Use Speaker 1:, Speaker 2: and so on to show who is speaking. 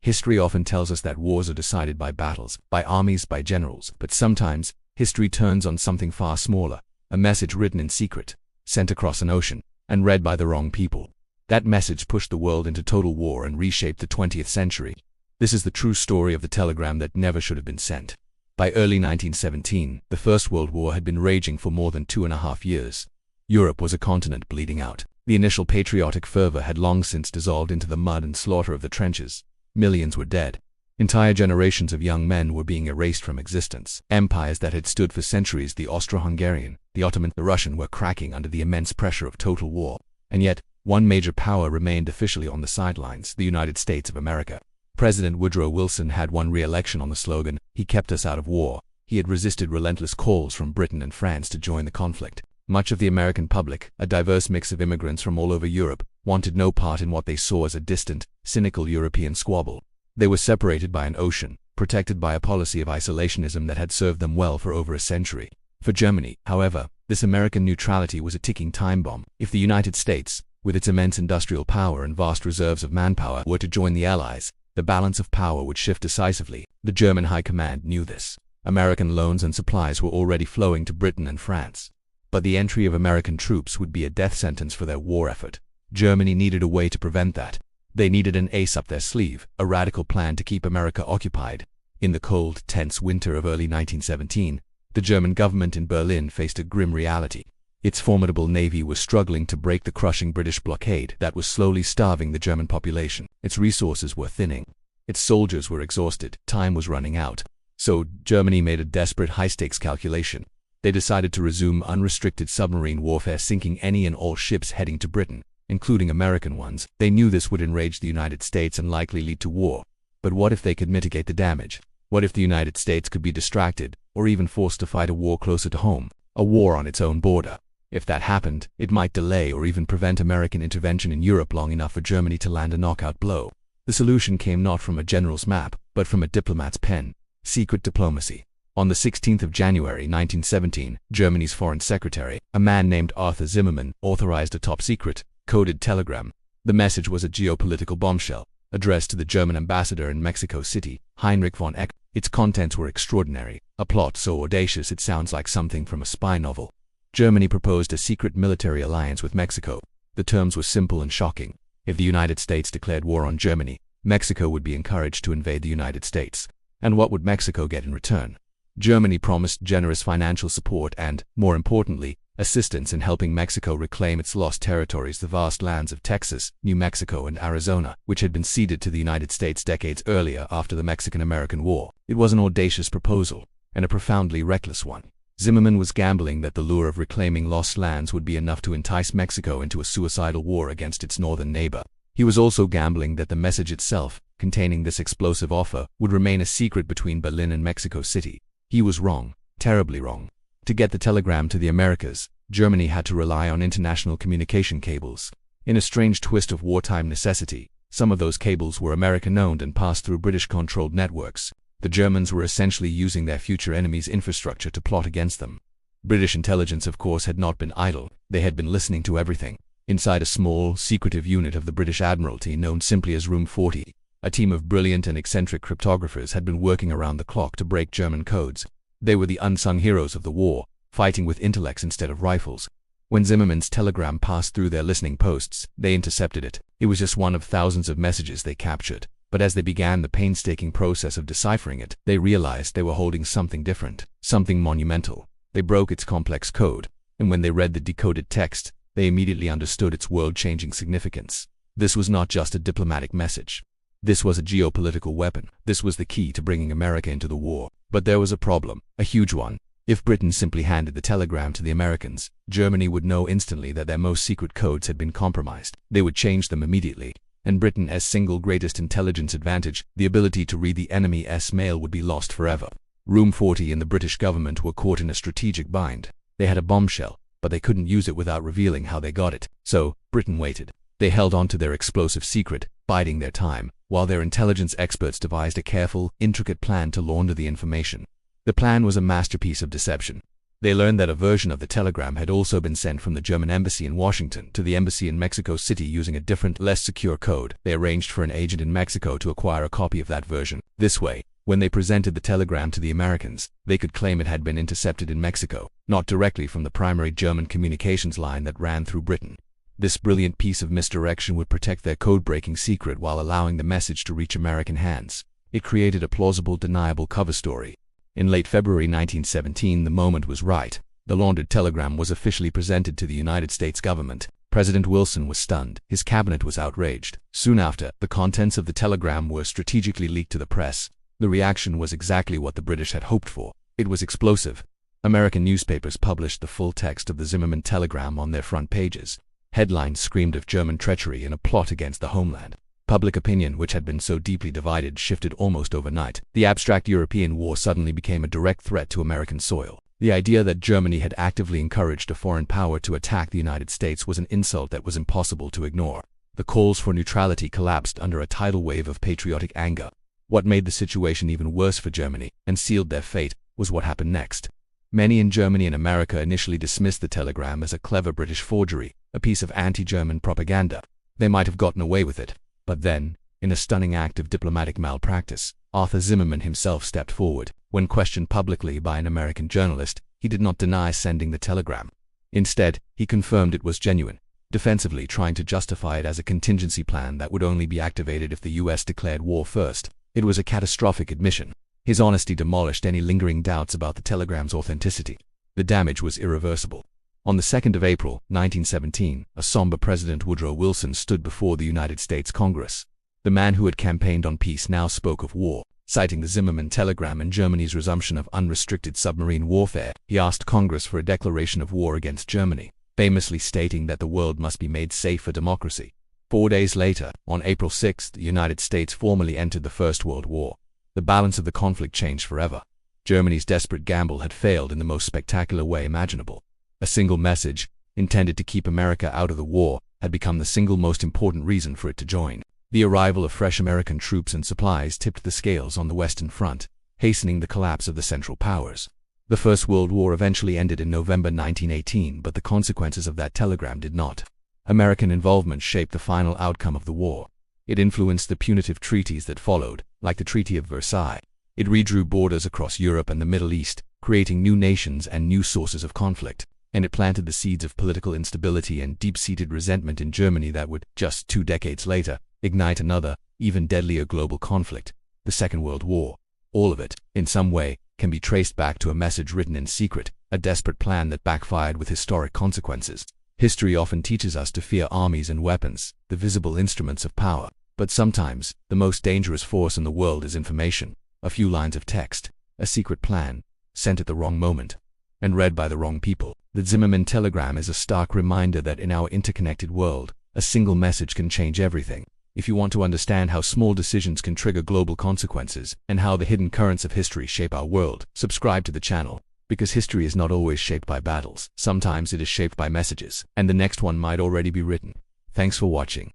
Speaker 1: History often tells us that wars are decided by battles, by armies, by generals, but sometimes history turns on something far smaller, a message written in secret, sent across an ocean, and read by the wrong people. That message pushed the world into total war and reshaped the 20th century. This is the true story of the telegram that never should have been sent. By early 1917, the First World War had been raging for more than 2.5 years. Europe was a continent bleeding out. The initial patriotic fervor had long since dissolved into the mud and slaughter of the trenches. Millions were dead. Entire generations of young men were being erased from existence. Empires that had stood for centuries, the Austro-Hungarian, the Ottoman, the Russian, were cracking under the immense pressure of total war. And yet, one major power remained officially on the sidelines, the United States of America. President Woodrow Wilson had won re-election on the slogan, "He kept us out of war." He had resisted relentless calls from Britain and France to join the conflict. Much of the American public, a diverse mix of immigrants from all over Europe, wanted no part in what they saw as a distant, cynical European squabble. They were separated by an ocean, protected by a policy of isolationism that had served them well for over a century. For Germany, however, this American neutrality was a ticking time bomb. If the United States, with its immense industrial power and vast reserves of manpower, were to join the Allies, the balance of power would shift decisively. The German High Command knew this. American loans and supplies were already flowing to Britain and France. But the entry of American troops would be a death sentence for their war effort. Germany needed a way to prevent that. They needed an ace up their sleeve, a radical plan to keep America occupied. In the cold, tense winter of early 1917, the German government in Berlin faced a grim reality. Its formidable navy was struggling to break the crushing British blockade that was slowly starving the German population. Its resources were thinning. Its soldiers were exhausted. Time was running out. So Germany made a desperate high-stakes calculation. They decided to resume unrestricted submarine warfare, sinking any and all ships heading to Britain, including American ones. They knew this would enrage the United States and likely lead to war. But what if they could mitigate the damage? What if the United States could be distracted, or even forced to fight a war closer to home, a war on its own border? If that happened, it might delay or even prevent American intervention in Europe long enough for Germany to land a knockout blow. The solution came not from a general's map, but from a diplomat's pen: secret diplomacy. On the 16th of January 1917, Germany's Foreign Secretary, a man named Arthur Zimmermann, authorized a top-secret, coded telegram. The message was a geopolitical bombshell, addressed to the German ambassador in Mexico City, Heinrich von Eck. Its contents were extraordinary, a plot so audacious it sounds like something from a spy novel. Germany proposed a secret military alliance with Mexico. The terms were simple and shocking. If the United States declared war on Germany, Mexico would be encouraged to invade the United States. And what would Mexico get in return? Germany promised generous financial support and, more importantly, assistance in helping Mexico reclaim its lost territories, the vast lands of Texas, New Mexico, and Arizona, which had been ceded to the United States decades earlier after the Mexican-American War. It was an audacious proposal, and a profoundly reckless one. Zimmermann was gambling that the lure of reclaiming lost lands would be enough to entice Mexico into a suicidal war against its northern neighbor. He was also gambling that the message itself, containing this explosive offer, would remain a secret between Berlin and Mexico City. He was wrong, terribly wrong. To get the telegram to the Americas, Germany had to rely on international communication cables. In a strange twist of wartime necessity, some of those cables were American-owned and passed through British-controlled networks. The Germans were essentially using their future enemies' infrastructure to plot against them. British intelligence, of course, had not been idle. They had been listening to everything. Inside a small, secretive unit of the British Admiralty known simply as Room 40, a team of brilliant and eccentric cryptographers had been working around the clock to break German codes. They were the unsung heroes of the war, fighting with intellects instead of rifles. When Zimmermann's telegram passed through their listening posts, they intercepted it. It was just one of thousands of messages they captured. But as they began the painstaking process of deciphering it, they realized they were holding something different, something monumental. They broke its complex code, and when they read the decoded text, they immediately understood its world-changing significance. This was not just a diplomatic message. This was a geopolitical weapon. This was the key to bringing America into the war. But there was a problem, a huge one. If Britain simply handed the telegram to the Americans, Germany would know instantly that their most secret codes had been compromised. They would change them immediately. And Britain's single greatest intelligence advantage, the ability to read the enemy's mail, would be lost forever. Room 40 and the British government were caught in a strategic bind. They had a bombshell, but they couldn't use it without revealing how they got it. So, Britain waited. They held on to their explosive secret, biding their time, while their intelligence experts devised a careful, intricate plan to launder the information. The plan was a masterpiece of deception. They learned that a version of the telegram had also been sent from the German embassy in Washington to the embassy in Mexico City using a different, less secure code. They arranged for an agent in Mexico to acquire a copy of that version. This way, when they presented the telegram to the Americans, they could claim it had been intercepted in Mexico, not directly from the primary German communications line that ran through Britain. This brilliant piece of misdirection would protect their code-breaking secret while allowing the message to reach American hands. It created a plausible, deniable cover story. In late February 1917, the moment was right. The laundered telegram was officially presented to the United States government. President Wilson was stunned. His cabinet was outraged. Soon after, the contents of the telegram were strategically leaked to the press. The reaction was exactly what the British had hoped for. It was explosive. American newspapers published the full text of the Zimmermann telegram on their front pages. Headlines screamed of German treachery and a plot against the homeland. Public opinion, which had been so deeply divided, shifted almost overnight. The abstract European war suddenly became a direct threat to American soil. The idea that Germany had actively encouraged a foreign power to attack the United States was an insult that was impossible to ignore. The calls for neutrality collapsed under a tidal wave of patriotic anger. What made the situation even worse for Germany, and sealed their fate, was what happened next. Many in Germany and America initially dismissed the telegram as a clever British forgery, a piece of anti-German propaganda. They might have gotten away with it. But then, in a stunning act of diplomatic malpractice, Arthur Zimmermann himself stepped forward. When questioned publicly by an American journalist, he did not deny sending the telegram. Instead, he confirmed it was genuine, defensively trying to justify it as a contingency plan that would only be activated if the US declared war first. It was a catastrophic admission. His honesty demolished any lingering doubts about the telegram's authenticity. The damage was irreversible. On the 2nd of April, 1917, a somber President Woodrow Wilson stood before the United States Congress. The man who had campaigned on peace now spoke of war. Citing the Zimmermann telegram and Germany's resumption of unrestricted submarine warfare, he asked Congress for a declaration of war against Germany, famously stating that the world must be made safe for democracy. 4 days later, on April 6, the United States formally entered the First World War. The balance of the conflict changed forever. Germany's desperate gamble had failed in the most spectacular way imaginable. A single message, intended to keep America out of the war, had become the single most important reason for it to join. The arrival of fresh American troops and supplies tipped the scales on the Western Front, hastening the collapse of the Central Powers. The First World War eventually ended in November 1918, but the consequences of that telegram did not. American involvement shaped the final outcome of the war. It influenced the punitive treaties that followed, like the Treaty of Versailles. It redrew borders across Europe and the Middle East, creating new nations and new sources of conflict. And it planted the seeds of political instability and deep-seated resentment in Germany that would, just 2 decades later, ignite another, even deadlier global conflict, the Second World War. All of it, in some way, can be traced back to a message written in secret, a desperate plan that backfired with historic consequences. History often teaches us to fear armies and weapons, the visible instruments of power. But sometimes, the most dangerous force in the world is information. A few lines of text, a secret plan, sent at the wrong moment, and read by the wrong people. The Zimmermann telegram is a stark reminder that in our interconnected world, a single message can change everything. If you want to understand how small decisions can trigger global consequences, and how the hidden currents of history shape our world, subscribe to the channel. Because history is not always shaped by battles. Sometimes it is shaped by messages, and the next one might already be written. Thanks for watching.